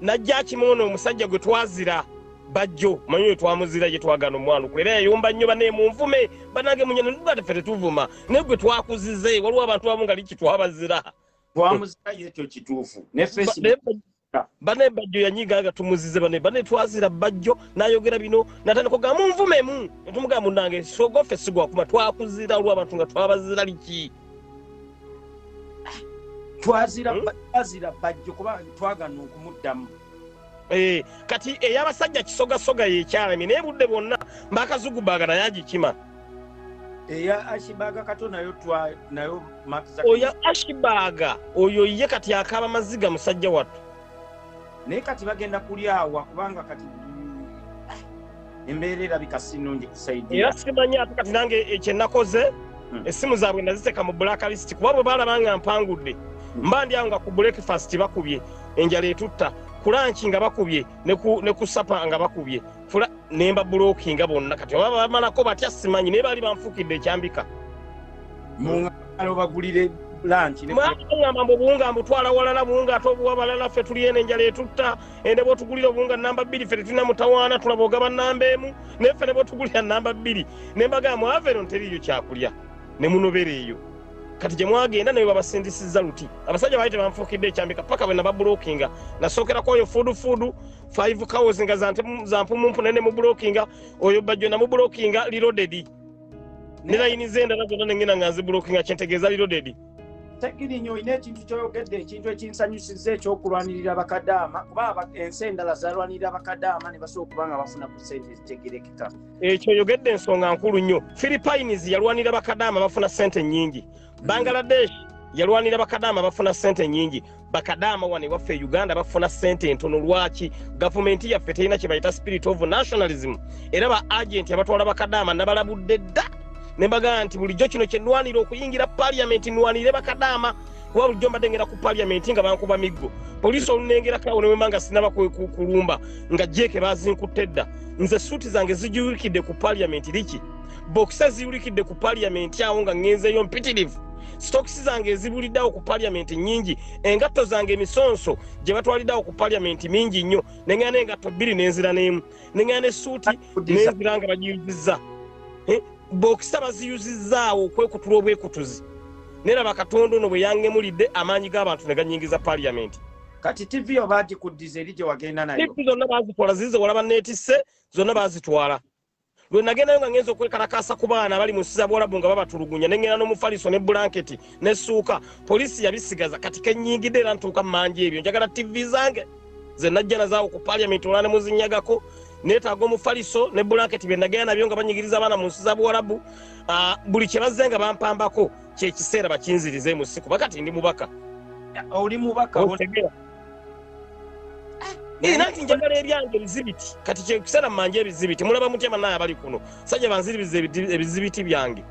najja kimono omusajja gwe twazira bajjo manyo twamuzira je twagana omwana kwera yayumba nnyo bane mu nvume banange munyene ndugate fere tuvuma ne gwe twakuzize waliwo abantu abamu ngali kitwabazira twamuzira yekyo kituufu ne Facebook bane bajjo yanyigaga tumuzize bane twazira bajjo nayogera bino natandika ga mu nvume mu ntumuga munange sogofe sigwa kuma twakuzira waliwo abantu nga twabazira liki twazira bajjo kuba twagana okumuddamu kati eyabasajja kisogasoga yekyalami naye budde bwonna Makazugubaga naye agikima eya Ashibaga kato nayo oyo Ashibaga oyo ye kati akaba maziga musajja wattu naye kati bagenda kulyawa kubanga kati embeera erabika si nnungi kusaidia era simanyi ate kati nange ekyenakoze essimu zaabwe naziteeka mu blacklist kuba bwe baalaba nga mpangudde mba ndyawo nga ku breakfast bakubye enjala etutta ku lanchi nga bakubye ne ku sapa nga bakubye nemba blockinga bonna kati oba bamalako batya simanyi naye baali banfuukidde ekyambika mungalo bagulire lanchi mwagamba mbu obuwunga mbutwala walala buwunga ate obuwa balala ffe tuli eno enjala etutta ne bwotugulira obuwunga namba 2 ffe tetulina mutawaana tulaba ogaba namba emu naye ffe ne bwotugulira namba 2 ne mbagamba mwava eno nteriiyo kyakulya ne munobera eyo kati gye mwagenda naye babasindisizza luti abasajja baali tebanfuukidde ekyambika paka bwe nababulookinga nasookerako oyo fuudu 5 cows nga za mpumumpu nene mu bulookinga oyo bajjo namubulookinga reloaded ne layini z'endala zonna nengenda nga nzibulookinga kyentegeeza reloaded Tekirinyo olina ekintu kyoyogedde ekintu ekinsanyusizza ekyokulwanirira bakadaama kuba ensi endala zalwanirira bakadaama ne basobola okuba nga bafuna ku ssente ezitegerekeka ekyo oyogedde ensonga nkulu nnyo Philippines yalwanira bakadaama bafuna ssente nnyingi Bangladesh yalwanira bakadaama bafuna ssente nnyingi bakadaama wane waffe Uganda bafuna ssente entono lwaki gavumenti yaffe terina kye bayita spirit of nationalism era ba agenti abatwala bakadaama nabalabudde dda ne mbagamba nti bulijjo kino kye nnwanira okuyingira parliament nnwanire bakadaama kuba bulijjo mbadde ngenda ku parliament nga bankuba miggo poliisi olunengerako ne wemba nga sinaba kulumba nga jeeke bazinkutte dda nze suuti zange zijulikidde ku parliament liki bokisa zijulikidde ku parliament awo nga ngenzeeyo mpitirivu stokisi zange ezibuliddawo ku parliament nnyingi engatto zange emisonso gye batwaliddawo ku parliament mingi nnyo nengera n'engatto 2 nenzira n'emu nengera ne suuti nenzira nga bagiyuzizza bokisa baziyuzizzaawo okwekutula obwekutuzi neraba Katonda ono bwe yangemulidde amaanyi g'abantu ne ganyingiza parliament kati TV oba agikuddiza eri gye wagenda nayo TV zonna baazitwala zize walaba neetisse zonna baazitwala lwe nagendayo nga ngenza okwekalakaasa ku baana abali mu nsi za Bwarabu nga babatulugunya nengenda n'omufaliso ne blanketi n'essuuka poliisi yabisigaza kati kennyingidde era ntuuka mu mangi ebyo njagala TV zange ze najja nazaawo ku parliament olwa ne muzinyagako neetaaga omufaliso ne blanketi bye nagenda nabyo nga banyigiriza abaana mu nsi za Bwarabu buli kye bazze nga bampambako kyekiseera bakinzirize mu nsi kuba kati ndi mubaka oli mubaka nanti njagala ebyange ebizibiti kati kyekiseera mumanje ebizibiti mulaba mutya banaye abali kuno sajja banziririza ebizibiti byange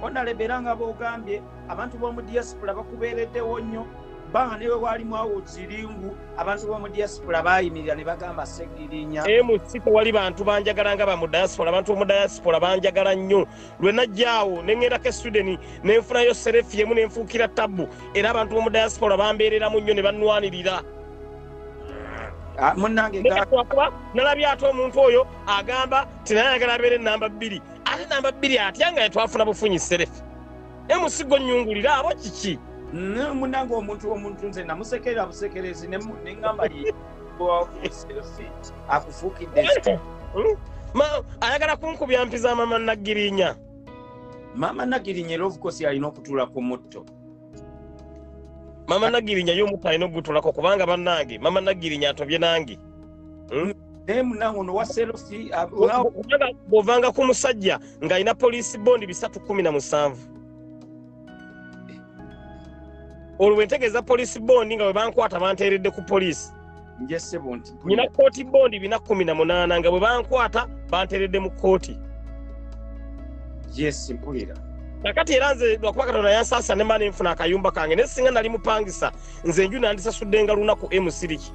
onalebera nga boogambye abantu b'omu diaspora bakubeereddewo nnyo banga newe walimu awo ziringu abantu b'omu diaspora baayimirira ne bagamba Segirinya musiko wali bantu banjagala nga bamu diaspora abantu b'omu diaspora banjagala nnyo lwe najjaawo ne ŋŋendako Sweden ne nfunayo serefi emu ne nfuukira tabbu era abantu b'omu diaspora bambeereramu nnyo ne bannwanirira munnange kuba nalabye ate omuntu oyo agamba tinayagala abeere namba 2 ate namba 2 atya nga yetwafuna bufunyi serefi emusigo nnyungulira abo kiki munnange omuntu nze namusekerera busekerezi neŋŋamba akufuukidde ayagala kunkubya mpiza mama Nagirinya era of course alina okutuula ku mutto mama Nagirinya y'omutto alina okugutulako kubanga bannange mama Nagirinya atobye nange naye munnange ono wa serofi bw'ovanga ku musajja ng'alina poliisi bondi 317 olwo bwentegeeza poliisi bondi nga bwe bankwata banteeredde ku poliisi nyina kooti bondi 418 nga bwe bankwata banteeredde mu kooti mpulira kakati era nze lwakuba Katonda yansaasa ne mani nfuna akayumba kange ne singa nali mupangisa nze enju nandisasudde nga lunaku emusiriki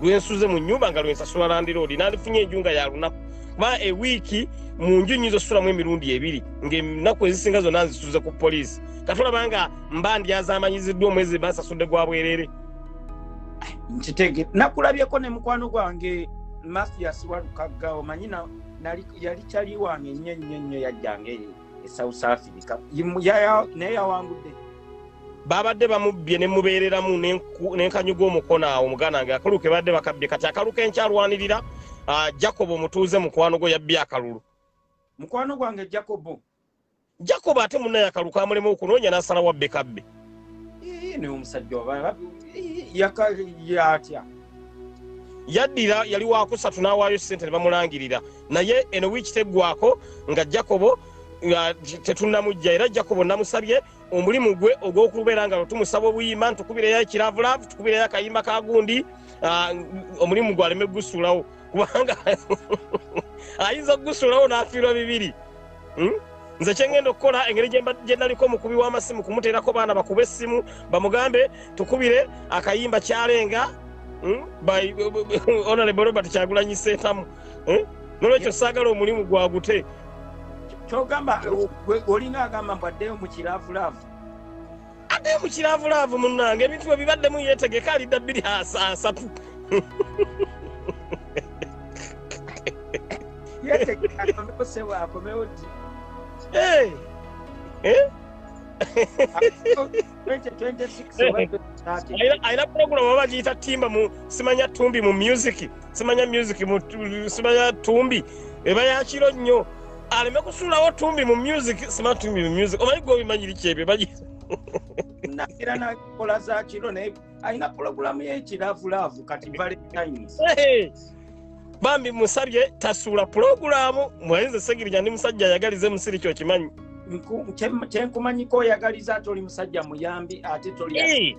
lwensuze mu nnyumba nga lwensasula landiroodi nandifunye enju nga ya lunaku kuba ewiiki mu nju nyinza osulamu emirundi 2 ng'ennaku ezisinga zonna nzisuze ku poliisi kati olaba nga mba ndyazamanyiziddwa omwezi bansasudde gwa bwerere nkitege nakulabyeko ne mukwano gwange Mathias Walukaga omanyi yali kyali wange nnyo yajjange e South Africa naye yawangudde babadde bamubbye ne mubeereramu n'enkanyuga omukono awo omuganda nga akaluke badde bakabbye kati akaluke enkyalwanirira Jacob omutuuze mukwano gwe yabbye akalulu mukwano gwange Jacob ate munnaye akaluka amulema okunoonya n'asala wabbe kabbe ne omusajja oba yatya yaddira yali wa kusatu n'awaayo ssente ne bamulangirira naye eno wiiki teggwako nga Jacob tetunnamujja era Jacob namusabye omulimu gwe ogw'okubeera nga tumusaba obuyimba ntukubireyo ekiravulavu tukubireyo akayimba ka gundi omulimu gwe aleme gusuulawo kubanga ayinza okugusuulawo n'afiirwa bibiri. Nze kyengenda okukola engeri gye naliko omukubi w'amasimu kumuteerako baana bakube essimu bamugambe tukubire akayimba kyalenga Honorable Robert Kyagulanyi Ssentamu. Nolwekyo saagala omulimu gwagute. Kyogamba olina agamba mbu addeyo mu kiravulavu. Addeyo mu kiravulavu munnange ebintu bwe bibaddemu yeetegeka alidda 2 Yeetegeka akomewo sewa akomewo ddi. Ayina program oba bagiyita timba mu simanya tumbi mu music simanya music mu simanya tumbi eba yakiro nnyo aleme kusuulawo tumbi mu music simanya tumbi mu music omanyi gwe obimanyiri kyebyo bagiyita nakira nakola za kiro naye ayina program y'ekiravulavu kati Valentines. Bambi musabye tasuula programu mwayenze Segirinya ndi musajja ayagalize musiri kyo kimanyi. Kyenkumanyiko oyagaliza ate oli musajja muyambi ate toli.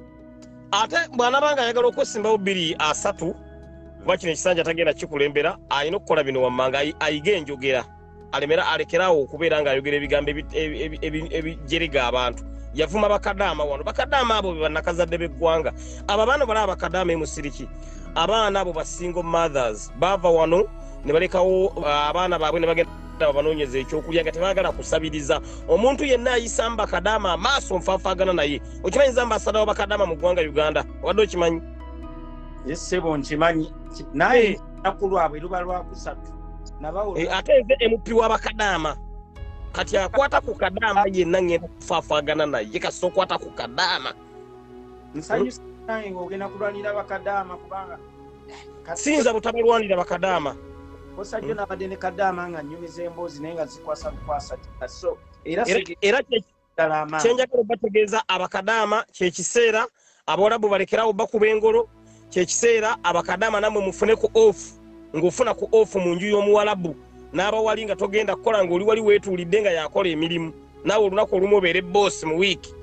Ate bwana banga ayagala okwesimbawo 2-3 kuba kino ekisanja tagenda kikulembera ayina okukola bino wammanga ayiga enjogera alemera alekerawo okubeera nga ayogera ebigambo ebijerega abantu. Yavuma bakadaama wano bakadaama abo bannakazadde b'eggwanga abo abaana bala abakadaama emusiriki abaana abo basingle mothers bava wano ne balekawo abaana baabwe ne bagenda banoonyeza ekyokulya nga tebaagala kusabiriza omuntu yenna ayisa bakadaama amaaso nfaafaagana naye okimanyi ambasada wa bakadaama mu ggwanga Uganda wadde okimanyi? Sebo nkimanyi naye naku lwabwe luba lwakusatu ate nze MP w'abakadaama kati akwata ku kadaama yenna ngenda kufaafaagana naye kasita okwata ku kadaama nsanyusa naye ng'ogenda kulwanira bakadaama kubanga sinza butabalwanira bakadaama osajja nabadde ne kadaama nga nnyumiza emboozi naye nga zikwasa so era kyenjagala bategeeza abakadaama kyekiseera abawarabu balekerawo bakuba engolo kyekiseera abakadaama namwe mufune ku off ng'ofuna ku off mu nju y'omuwalabu n'abawali nga togenda kukola ng'oli wali weetuulidde nga yakola emirimu naawe olunaku olumu obeere boss mu wiiki.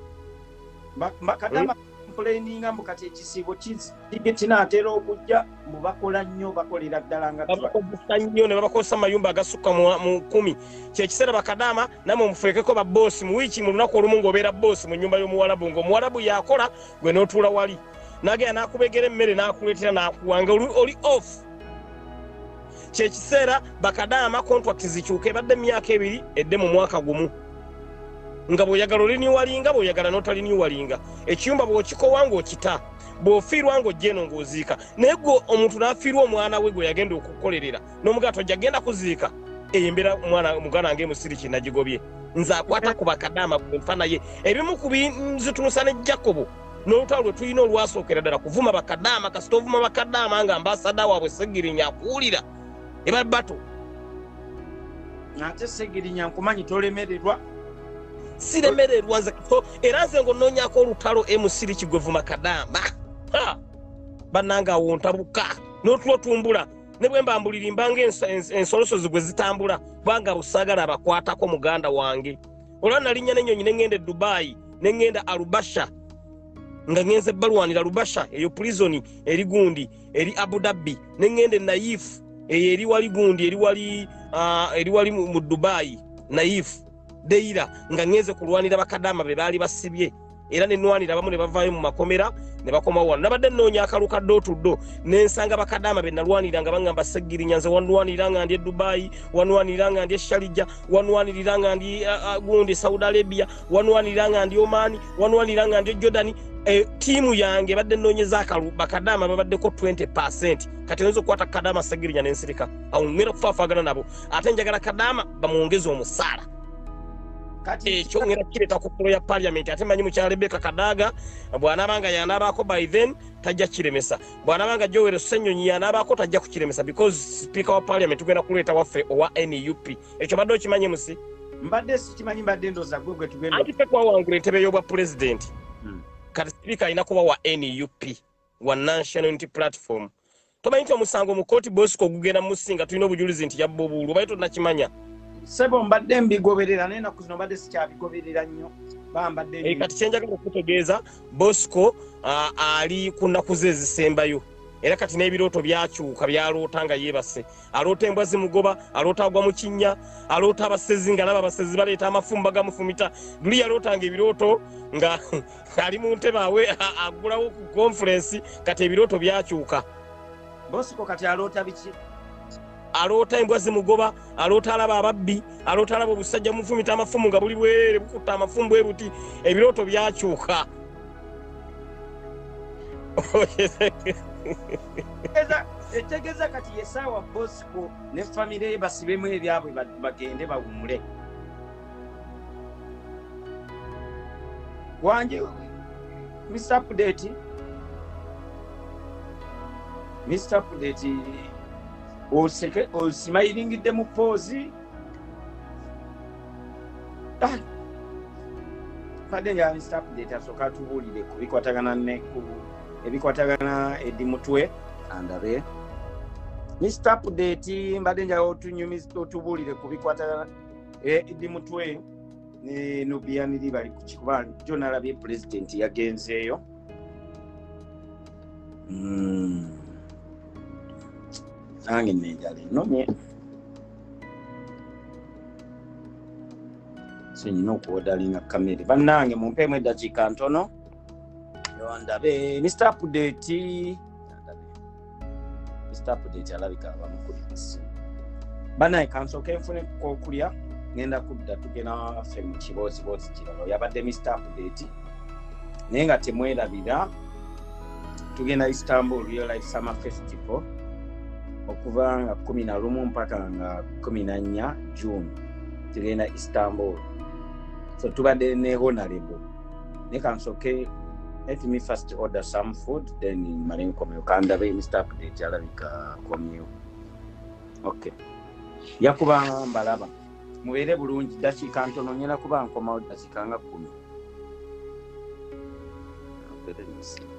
Bakadaama complaininga mu kati ekisiibo kinaatera okujja mu bakola nnyo bakolera ddala nga babakozesa nnyo ne babakozesa mayumba agasukka mu 10 kyekiseera bakadaama namwe mufeekeko ba boss mu wiiki mu lunaku olumu ng'obeera boss mu nnyumba y'omuwalabu ng'omuwalabu yakola gwe n'otuula wali n'agenda n'akubegera emmere n'akuleetera n'akuwanga oli off. Kyekiseera bakadaama contract zikyuka ebadde emyaka 2 edde mu mwaka gumu nga bw'oyagala oliniwalinga bw'oyagala n'otoliniwalinga ekiyumba bw'okikowa ng'okita bw'ofiirwa ng'ojjeeno ng'oziika naye gwe omuntu n'afiirwa omwana we gwe yagenda okukolerera n'omugala tojja genda kuziika embeera muganda wange emusiriki nagigobye nze akwata ku bakadaama nfa naye ebimu ku binzitunusa ne Jacobo n'olutalo lwe tulina olwasookera ddala kuvuma bakadaama kasita ovuma bakadaama nga ambasada waabwe Segirinya akuwulira eba bato ate Segirinya nkumanyi tolemererwa siremererwa nze era nze ng'onoonyaako olutalo emusiriki gwe vuma kadaama bannanga awontabuka n'otwotumbula ne bwe mbambulira mbanga ensolosozi gwe zitambula kubanga busaagala abakwatako muganda wange olwa nalinnya n'ennyonyi ne ŋŋenda e Dubai ne ŋŋenda Arubasha nga ngenze balwanira Arubasha eyo prison eri gundi eri Abu Dhabi ne ŋŋenda e Naif eyo eri wali gundi eri wali mu Dubai Naif Deira nga ngenze kulwanira bakadaama be baali basibye era ne nwanira abamu ne bavaayo mu makomera ne bakoma wano nabadde nnoonya akaluka ddo n'ensanga bakadaama be nalwanira nga bangamba Segirinya nze wanwanirira nga ndi e Dubai wanwanirira nga ndi e Sharjah wanwanirira nga ndi gundi Saudi Arabia wanwanirira nga ndi Oman wanwanirira nga ndi Jordan tiimu yange badde nnoonyeza bakadaama babaddeko 20% kati nzo kwata kadaama Segirinya n'ensirika awo ngera kufaafaagana nabo ate njagala kadaama bamwongeze omusaala ekyo ngera kireeta ku kulo ya parliament ate manyi mukyala Rebecca Kadaga bw'anaabanga yanaabaako by then tajja kiremesa bw'anaabanga Joel Ssenyonyi yanaabaako tajja kukiremesa because speaker wa parliament tugenda kuleeta waffe owa NUP ekyo badde okimanyi musi mbadde sikimanyi mbadde ndoza gwe tugenda anti fe kwawangula entebe y'obwa president kati speaker alina kuba wa NUP wa National Unity Platform tomanyi nti omusango mu kooti Bosco gugenda musinga tulina obujulizi nti yabba obululu obaye tonnakimanya sebo mbadde mbigoberera naye naku zino mbadde sikyabigoberera nnyo bambadde kati kyenjagala okutegeeza Bosco ali ku nnaku ze ezisembayo era kati n'ebirooto byakyuka byaloota nga yeebase aloota embwa zimugoba aloota agwa mu kinnya aloota abasezi nga nabo abasezi baleeta amafumba gamufumita luli yalootanga ebirooto nga ali mu ntebe awe agulawo ku conference kati ebirooto byakyuka Bosco kati aloota biki aloota embwa zimugoba aloota alaba ababbi aloota alaba obusajja mufumita amafumu nga buli bwerere bukutta amafumbu ebuti ebirooto byakyuka etegeza kati yesaawa Bosco ne famire basibemu ebyabwe bagende bawumule wanje Mr. Update osimayiringidde mu poozi padde nga Mr. Update asooka atubuulire ku bikwatagana ebikwatagana edimutwe andabe Mr. Update mbadde nja otubuulire ku bikwatagana edimutwe ne Nubian bali ku kikuba jo nalabye president yagenzeeyo nange nenjala enomye senyina okuwodalinga kamere bannange mumpeemu eddakiika ntono yondabe Mr. Update alabika abamukubisa banaye kansooke nfune kokulya ngenda kudda tugenda waffe mu kibooziboozi kirala yabadde Mr. Update naye nga temwerabira tugenda Istanbul Real Life Summer Festival okuva nga 11 mpaka nga 14 June tugenda Istanbul so tubadde ne honorable ne kansooke let me first order some food then malen komyo kandabe Mr. Update alabika komyo okay yakuba mbalaba mubeere bulungi dakiika ntono nyina kuba nkomawo dakiika nga 10